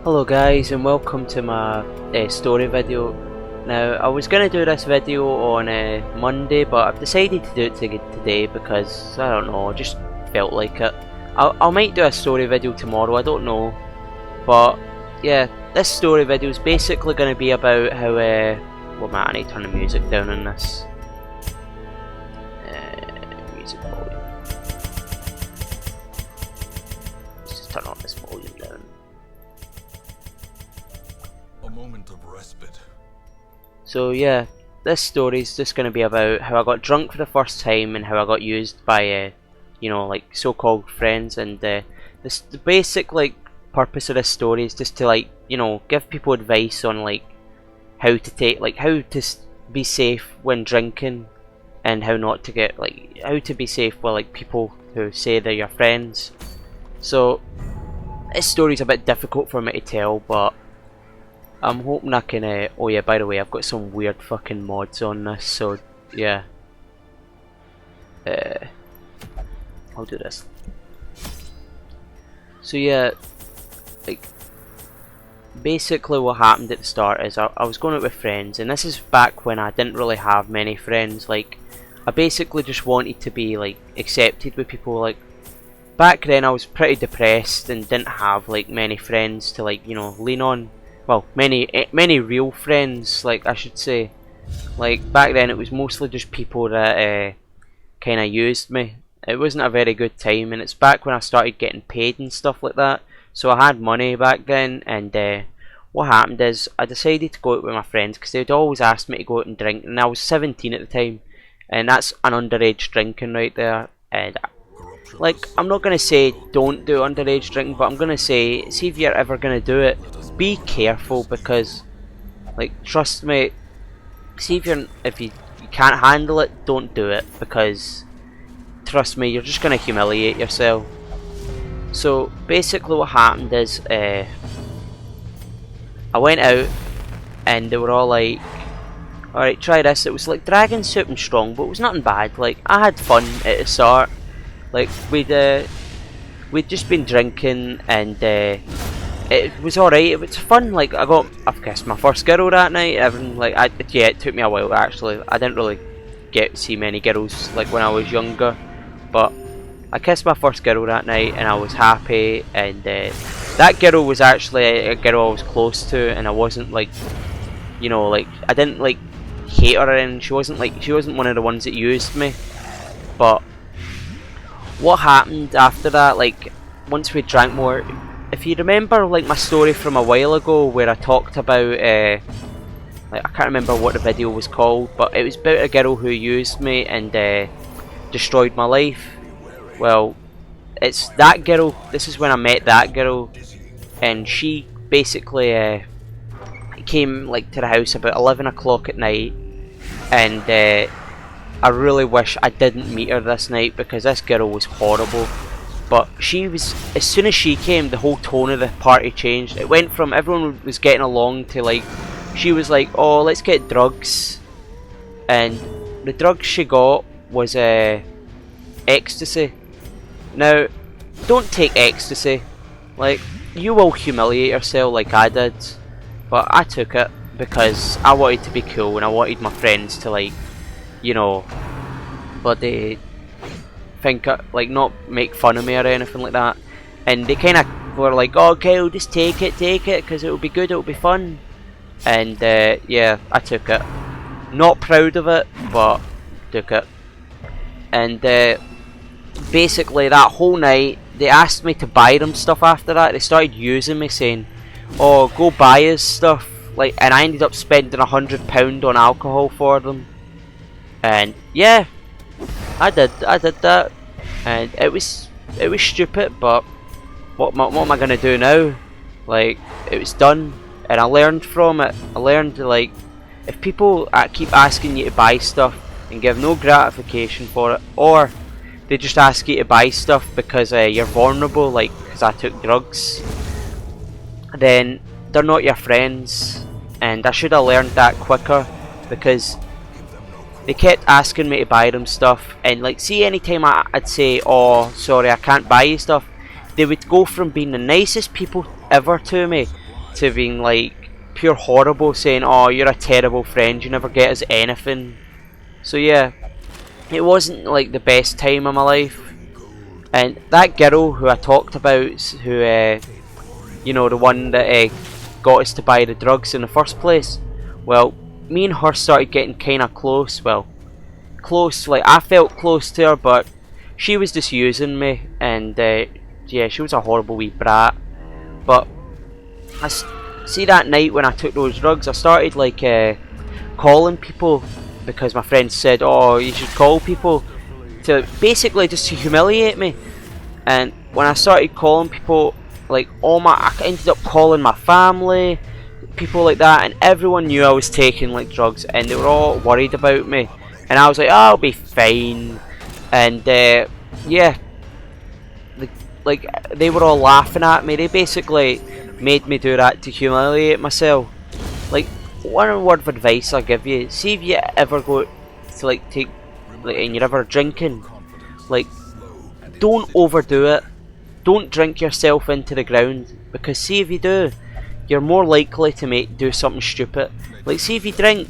Hello guys, and welcome to my story video. Now I was going to do this video on Monday, but I've decided to do it today because I don't know, I just felt like it. I might do a story video tomorrow, I don't know, but yeah, this story video is basically going to be about how well, man, I need to turn the music down on this. Music volume. Let's just turn on this volume down. A moment of respite. So yeah, this story is just going to be about how I got drunk for the first time and how I got used by, like so-called friends. And the basic purpose of this story is just to give people advice on how to be safe when drinking and how not to get how to be safe with people who say they're your friends. So this story's a bit difficult for me to tell, but I'm hoping I can, oh yeah, by the way, I've got some weird fucking mods on this, so yeah. I'll do this. So yeah, basically what happened at the start is I was going out with friends, and this is back when I didn't really have many friends. I basically just wanted to be accepted with people. Back then I was pretty depressed and didn't have many friends to lean on. Well, many real friends, I should say. Back then it was mostly just people that kind of used me. It wasn't a very good time, and it's back when I started getting paid and stuff like that. So I had money back then, and what happened is I decided to go out with my friends because they'd always ask me to go out and drink, and I was 17 at the time, and that's an underage drinking right there. And I'm not gonna say don't do underage drinking, but I'm gonna say, see if you're ever gonna do it, be careful, because trust me, see if you can't handle it, don't do it, because trust me, you're just gonna humiliate yourself. So basically what happened is I went out and they were all like, alright, try this. It was dragon soup and strong, but it was nothing bad. I had fun at the start. We'd just been drinking, and it was alright. It was fun. I've kissed my first girl that night. Yeah, it took me a while actually. I didn't really get to see many girls when I was younger, but I kissed my first girl that night, and I was happy. And that girl was actually a girl I was close to, and I wasn't I didn't hate her, and she wasn't one of the ones that used me. But what happened after that, once we drank more, if you remember my story from a while ago where I talked about I can't remember what the video was called, but it was about a girl who used me and destroyed my life. Well, it's that girl. This is when I met that girl, and she basically came to the house about 11 o'clock at night, and I really wish I didn't meet her this night because this girl was horrible. But she was, as soon as she came, the whole tone of the party changed. It went from everyone was getting along to she was like, oh, let's get drugs. And the drugs she got was ecstasy. Now, don't take ecstasy. You will humiliate yourself like I did. But I took it because I wanted to be cool, and I wanted my friends to bloody think not make fun of me or anything like that. And they kind of were like, oh, Kyle, just take it because it'll be good, it'll be fun. And yeah, I took it. Not proud of it, but took it. And basically that whole night they asked me to buy them stuff. After that they started using me, saying, oh, go buy us stuff, and I ended up spending £100 on alcohol for them. And yeah, I did that, and it was stupid, but what am I gonna do now? It was done, and I learned from it. I learned if people keep asking you to buy stuff and give no gratification for it, or they just ask you to buy stuff because you're vulnerable, because I took drugs, then they're not your friends. And I should have learned that quicker, because they kept asking me to buy them stuff, and see, anytime I'd say, oh sorry, I can't buy you stuff, they would go from being the nicest people ever to me to being like pure horrible, saying, "Oh, you're a terrible friend. You never get us anything." So yeah, it wasn't like the best time of my life. And that girl who I talked about, who you know, the one that got us to buy the drugs in the first place. Well, me and her started getting kind of close. Well, close, like I felt close to her, but she was just using me, and yeah, she was a horrible wee brat. But see, that night when I took those drugs, I started like calling people, because my friend said, "Oh, you should call people," to basically just to humiliate me. And when I started calling people, like I ended up calling my family, people like that, and everyone knew I was taking like drugs, and they were all worried about me. And I was like, "Oh, I'll be fine." And yeah, like they were all laughing at me. They basically made me do that to humiliate myself. Like, one word of advice I give you: see if you ever go to like take, like, and you're ever drinking, like, don't overdo it. Don't drink yourself into the ground, because see if you do, you're more likely to do something stupid. Like, see if you drink,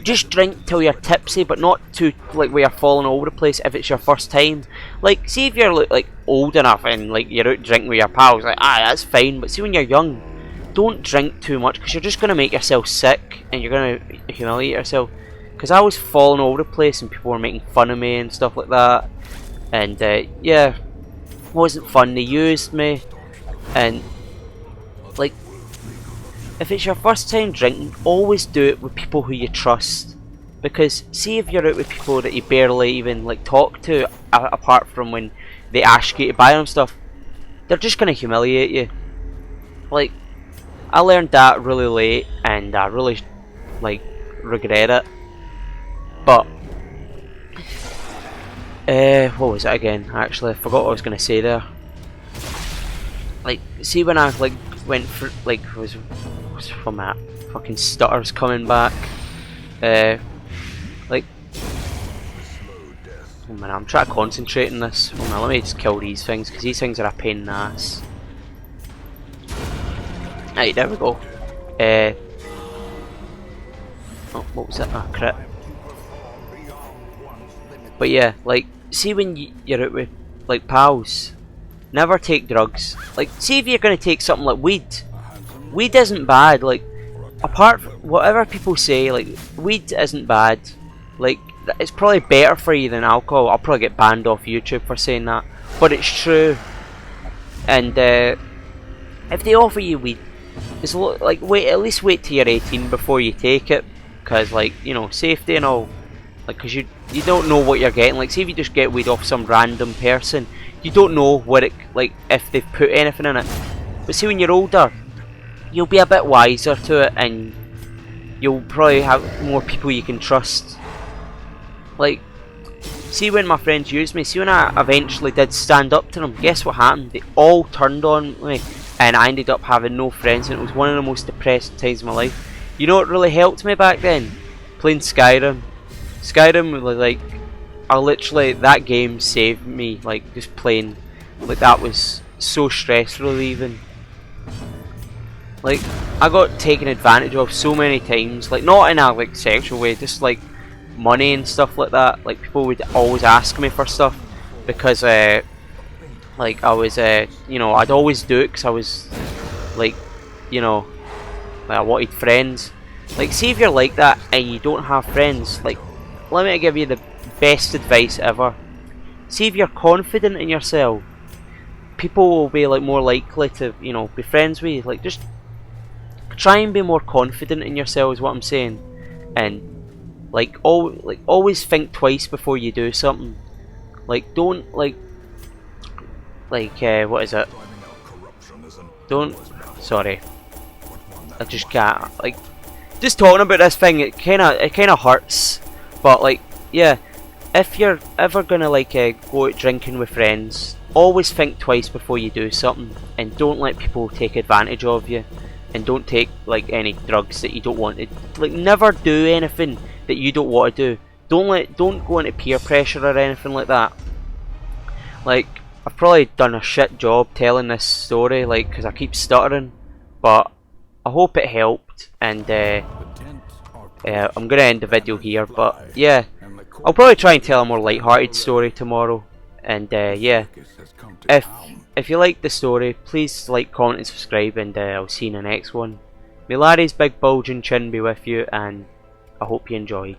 just drink till you're tipsy, but not to like where you're falling all over the place if it's your first time. Like, see if you're like old enough and like you're out drinking with your pals, like, that's fine. But see, when you're young, don't drink too much, because you're just gonna make yourself sick and you're gonna humiliate yourself. Because I was falling all over the place and people were making fun of me and stuff like that, and yeah, it wasn't fun. They used me. And like, if it's your first time drinking, always do it with people who you trust. Because see if you're out with people that you barely even like talk to, apart from when they ask you to buy them stuff, they're just gonna humiliate you. Like, I learned that really late, and I really like regret it. But what was it again? Actually, I forgot what I was gonna say there. Like, see when I like went for like was from that fucking stutter's coming back. Like, oh man, I'm trying to concentrate on this. Oh man, let me just kill these things, because these things are a pain in the ass. Right, there we go. Oh, what was it? Ah, crit. But yeah, like, see when you're out with like pals, never take drugs. Like, see if you're gonna take something like weed. Weed isn't bad. Like, apart from whatever people say, like, weed isn't bad. Like, it's probably better for you than alcohol. I'll probably get banned off YouTube for saying that, but it's true. And if they offer you weed, it's like, at least wait till you're 18 before you take it, because, like, you know, safety and all. Like, because you don't know what you're getting. Like, see if you just get weed off some random person, you don't know what it, like, if they've put anything in it. But see, when you're older, you'll be a bit wiser to it, and you'll probably have more people you can trust. Like, see when my friends used me, see when I eventually did stand up to them, guess what happened? They all turned on me, and I ended up having no friends, and it was one of the most depressing times of my life. You know what really helped me back then? Playing Skyrim. Skyrim was like, that game saved me. Like, just playing, like, that was so stress relieving. Like, I got taken advantage of so many times, like, not in a like sexual way, just like money and stuff like that. Like, people would always ask me for stuff because like, I was you know, I'd always do it because I was like, you know, like, I wanted friends. Like, see if you're like that and you don't have friends, like, let me give you the best advice ever. See if you're confident in yourself, people will be like more likely to, you know, be friends with you. Like, just try and be more confident in yourself is what I'm saying. And like, always think twice before you do something. Like, don't what is it? Don't, sorry, I just can't, like, just talking about this thing, it kinda hurts. But like, yeah, if you're ever gonna like go out drinking with friends, always think twice before you do something, and don't let people take advantage of you, and don't take like any drugs that you don't want to. Like, never do anything that you don't want to do. Don't go into peer pressure or anything like that. Like, I've probably done a shit job telling this story, like, because I keep stuttering, but I hope it helped, and I'm gonna end the video here. But yeah, I'll probably try and tell a more light-hearted story tomorrow. And yeah, if you like the story, please like, comment, and subscribe, and I'll see you in the next one. May Larry's big bulging chin be with you, and I hope you enjoyed.